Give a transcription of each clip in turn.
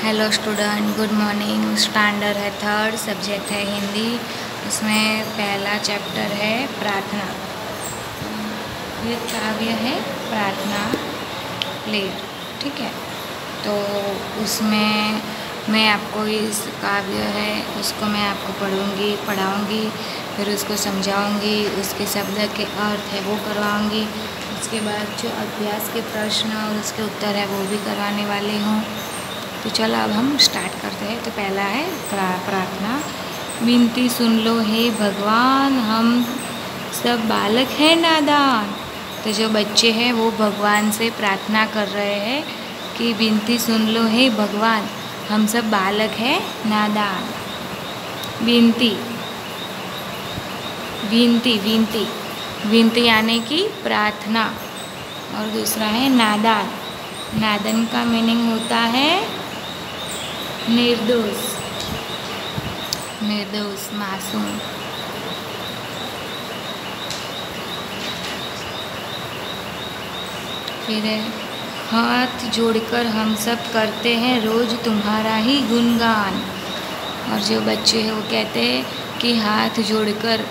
Hello student, good morning. Standard है third, subject है हिंदी। उसमें पहला चैप्टर है प्रार्थना। ये काव्य है प्रार्थना प्लेट, ठीक है। तो उसमें मैं आपको इस काव्य है उसको मैं आपको पढ़ाऊँगी, फिर उसको समझाऊँगी, उसके शब्द के अर्थ है वो करवाऊँगी। उसके बाद जो अभ्यास के प्रश्न और उसके उत्तर है वो भी करवाने वाली हूँ। तो चलो अब हम स्टार्ट करते हैं। तो पहला है प्रार्थना। विनती सुन लो हे भगवान, हम सब बालक हैं नादान। तो जो बच्चे हैं वो भगवान से प्रार्थना कर रहे हैं कि विनती सुन लो हे भगवान, हम सब बालक हैं नादान। विनती विनती विनती विनती यानी कि प्रार्थना। और दूसरा है नादान। नादान का मीनिंग होता है निर्दोष, निर्दोष, मासूम। फिर है हाथ जोड़कर हम सब करते हैं रोज तुम्हारा ही गुणगान। और जो बच्चे हैं वो कहते हैं कि हाथ जोड़कर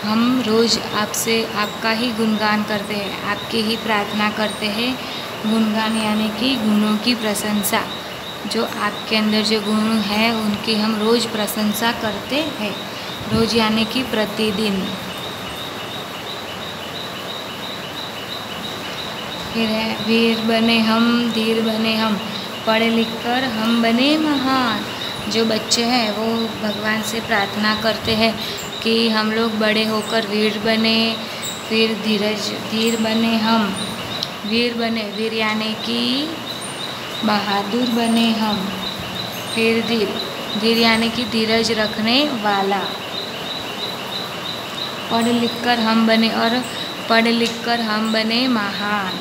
हम रोज़ आपसे आपका ही गुणगान करते हैं, आपकी ही प्रार्थना करते हैं। गुणगान यानी कि गुणों की प्रशंसा। जो आपके अंदर जो गुण है उनकी हम रोज़ प्रशंसा करते हैं। रोज़ यानी कि प्रतिदिन। फिर है वीर बने हम, धीर बने हम, पढ़ लिख कर हम बने महान। जो बच्चे हैं वो भगवान से प्रार्थना करते हैं कि हम लोग बड़े होकर वीर बने। फिर धीर बने हम, वीर बने, वीर यानी कि बहादुर बने हम। फिर धीर यानी कि धीरज रखने वाला। पढ़ लिख कर हम बने, और पढ़ लिख कर हम बने महान।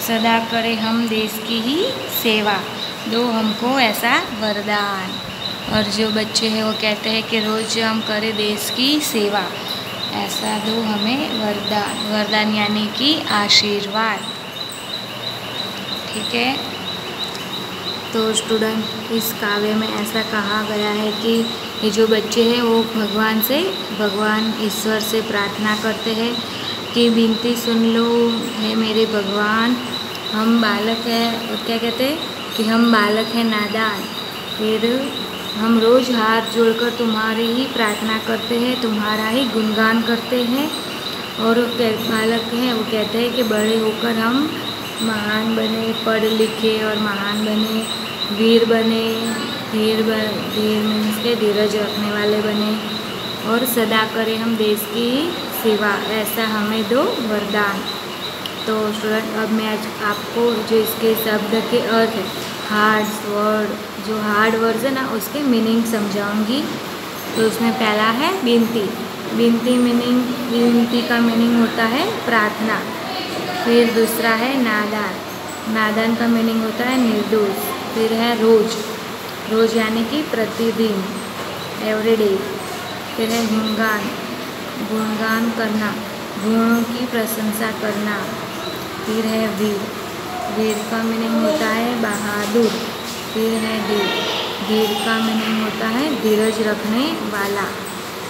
सदा करें हम देश की ही सेवा, दो हमको ऐसा वरदान। और जो बच्चे हैं वो कहते हैं कि रोज़ हम करें देश की सेवा, ऐसा दो हमें वरदान। वरदान यानी कि आशीर्वाद, ठीक है। तो स्टूडेंट, इस काव्य में ऐसा कहा गया है कि ये जो बच्चे हैं वो भगवान ईश्वर से प्रार्थना करते हैं कि विनती सुन लो हे मेरे भगवान, हम बालक हैं। और क्या कहते हैं कि हम बालक हैं नादान। फिर हम रोज़ हाथ जोड़कर तुम्हारी ही प्रार्थना करते हैं, तुम्हारा ही गुणगान करते हैं। और बालक हैं वो कहते हैं कि बड़े होकर हम महान बने, पढ़ लिखे और महान बने, वीर बने, धीर मीन्स के धीरज रखने वाले बने, और सदा करें हम देश की सेवा, ऐसा हमें दो वरदान। तो स्टूडेंट, अब मैं आज आपको जो इसके शब्द के अर्थ है, जो हार्ड वर्ड्स है ना उसके मीनिंग समझाऊंगी। तो उसमें पहला है विनती। विनती का मीनिंग होता है प्रार्थना। फिर दूसरा है नादान का मीनिंग होता है निर्दोष। फिर है रोज यानी कि प्रतिदिन, एवरीडे। फिर है गुणगान करना, गुणों की प्रशंसा करना। फिर है वीर का मीनिंग होता है बहादुर। फिर है धीर का मीनिंग होता है धीरज रखने वाला।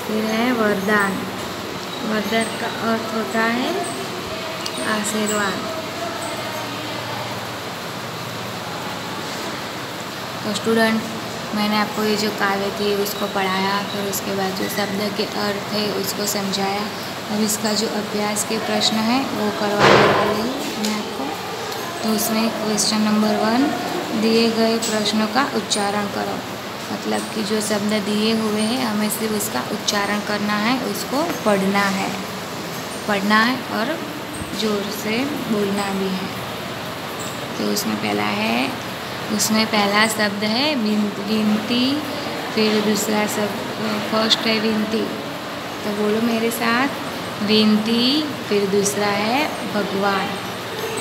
फिर है वरदान का अर्थ होता है आशीर्वाद। तो स्टूडेंट, मैंने आपको ये जो काव्य थी उसको पढ़ाया, फिर उसके बाद जो शब्द के अर्थ है उसको समझाया। अब इसका जो अभ्यास के प्रश्न है वो करवाने वाली हूँ मैं आपको। तो उसमें क्वेश्चन नंबर 1, दिए गए प्रश्नों का उच्चारण करो। मतलब कि जो शब्द दिए हुए हैं हमें सिर्फ उसका उच्चारण करना है, उसको पढ़ना है और जोर से बोलना भी है। तो उसमें पहला शब्द है विनती। फिर दूसरा शब्द फर्स्ट है विनती, तो बोलो मेरे साथ, विनती। फिर दूसरा है भगवान,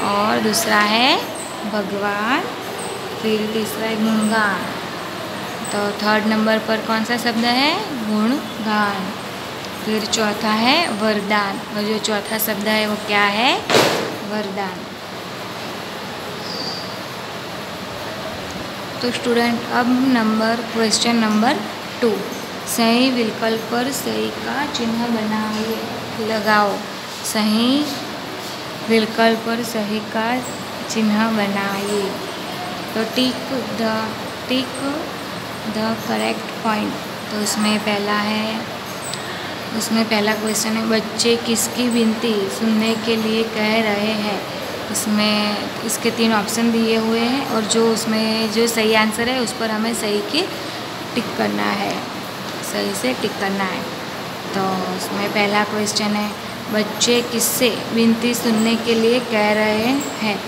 और दूसरा है भगवान। फिर तीसरा है गुणगान। तो थर्ड नंबर पर कौन सा शब्द है? गुणगान। फिर चौथा है वरदान, और जो चौथा शब्द है वो क्या है? वरदान। तो स्टूडेंट अब क्वेश्चन नंबर 2, सही विकल्प पर सही का चिन्ह लगाओ। सही विकल्प पर सही का चिन्ह बनाइए। तो टिक द करेक्ट पॉइंट। तो उसमें पहला क्वेश्चन है, बच्चे किसकी विनती सुनने के लिए कह रहे हैं। इसमें इसके 3 ऑप्शन दिए हुए हैं और जो सही आंसर है उस पर हमें सही की टिक करना है, सही से टिक करना है। तो उसमें पहला क्वेश्चन है, बच्चे किससे विनती सुनने के लिए कह रहे हैं।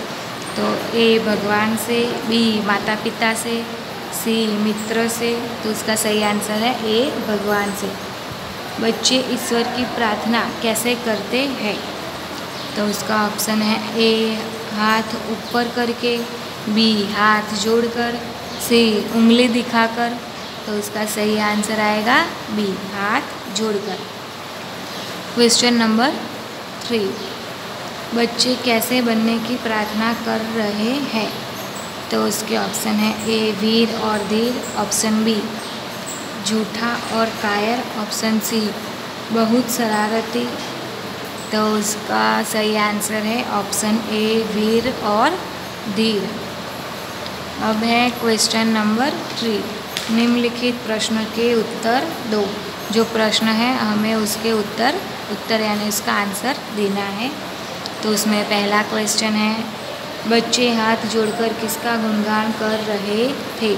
तो ए भगवान से, बी माता पिता से, सी मित्र से। तो उसका सही आंसर है ए भगवान से। बच्चे ईश्वर की प्रार्थना कैसे करते हैं। तो उसका ऑप्शन है ए हाथ ऊपर करके, बी हाथ जोड़कर, सी उंगली दिखाकर। तो उसका सही आंसर आएगा बी हाथ जोड़कर। क्वेश्चन नंबर 3, बच्चे कैसे बनने की प्रार्थना कर रहे हैं। तो उसके ऑप्शन है ए वीर और धीर, ऑप्शन बी झूठा और कायर, ऑप्शन सी बहुत शरारती। तो उसका सही आंसर है ऑप्शन ए वीर और धीर। अब है क्वेश्चन नंबर 3, निम्नलिखित प्रश्न के उत्तर दो। जो प्रश्न है हमें उसके उत्तर यानी उसका आंसर देना है। तो उसमें पहला क्वेश्चन है, बच्चे हाथ जोड़कर किसका गुणगान कर रहे थे।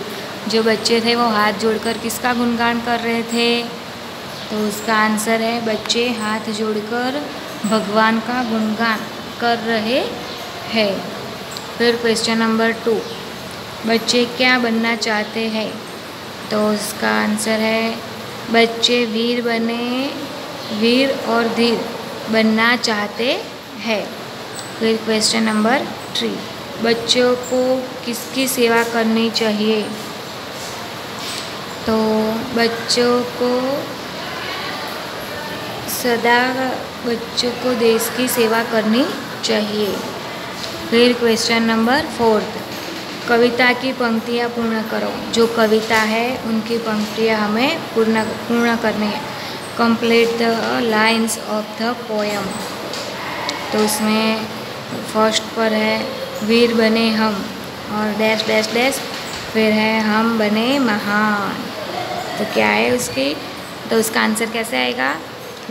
जो बच्चे थे वो हाथ जोड़कर किसका गुणगान कर रहे थे। तो उसका आंसर है बच्चे हाथ जोड़कर भगवान का गुणगान कर रहे हैं। फिर क्वेश्चन नंबर 2, बच्चे क्या बनना चाहते हैं। तो उसका आंसर है बच्चे वीर और धीर बनना चाहते हैं। फिर क्वेश्चन नंबर 3, बच्चों को किसकी सेवा करनी चाहिए। तो बच्चों को देश की सेवा करनी चाहिए। फिर क्वेश्चन नंबर 4, कविता की पंक्तियाँ पूर्ण करो। जो कविता है उनकी पंक्तियाँ हमें पूर्ण करनी है। Complete the lines of the poem. तो उसमें फर्स्ट पर है वीर बने हम और डैश डैश डैश, फिर है हम बने महान। तो क्या है उसकी, तो उसका आंसर कैसे आएगा,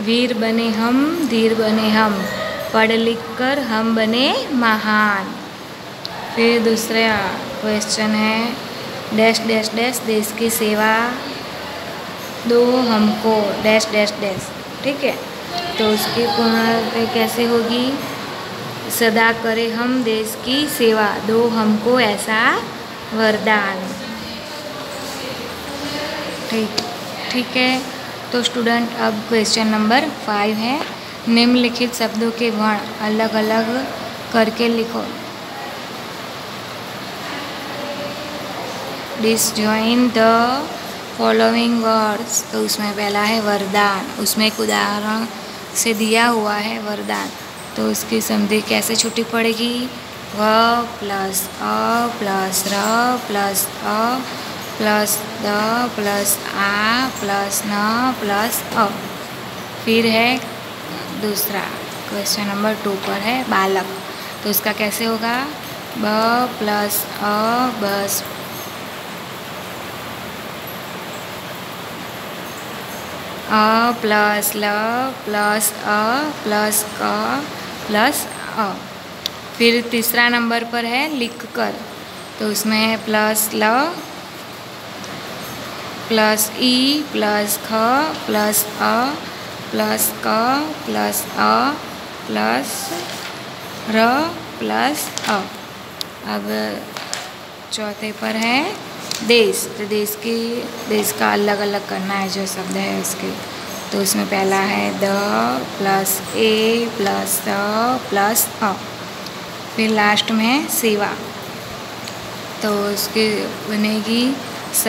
वीर बने हम धीर बने हम, पढ़ लिख कर हम बने महान। फिर दूसरा क्वेश्चन है डैश डैश डैश देश की सेवा दो हमको डैश डैश डैश। ठीक है, तो उसकी पूर्ण कैसे होगी, सदा करें हम देश की सेवा दो हमको ऐसा वरदान। ठीक है। तो स्टूडेंट अब क्वेश्चन नंबर 5 है, निम्नलिखित शब्दों के वर्ण अलग अलग करके लिखो। Disjoint the following words. तो उसमें पहला है वरदान, उसमें एक उदाहरण से दिया हुआ है वरदान। तो उसकी संधि कैसे छूटी पड़ेगी, व प्लस अ प्लस र प्लस अ प्लस द प्लस आ प्लस न प्लस अ। फिर है दूसरा क्वेश्चन नंबर 2 पर है बालक। तो उसका कैसे होगा, ब प्लस अ बस अ प्लस ल प्लस अ प्लस क प्लस अ। फिर तीसरा नंबर पर है लिख कर। तो उसमें है प्लस ल प्लस ई प्लस ख प्लस अ प्लस क प्लस अ प्लस र प्लस अ। अब चौथे पर है देश। तो देश का अलग अलग करना है जो शब्द है उसके। तो उसमें पहला है the plus a plus the plus अ। फिर लास्ट में है सेवा। तो उसकी बनेगी स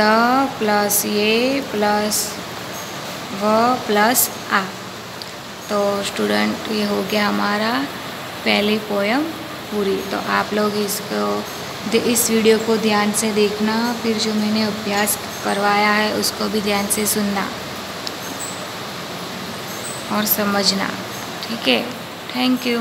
प्लस ये प्लस व प्लस आ। तो स्टूडेंट ये हो गया हमारा पहली पोयम पूरी। तो आप लोग इसको इस वीडियो को ध्यान से देखना, फिर जो मैंने अभ्यास करवाया है उसको भी ध्यान से सुनना और समझना। ठीक है, थैंक यू।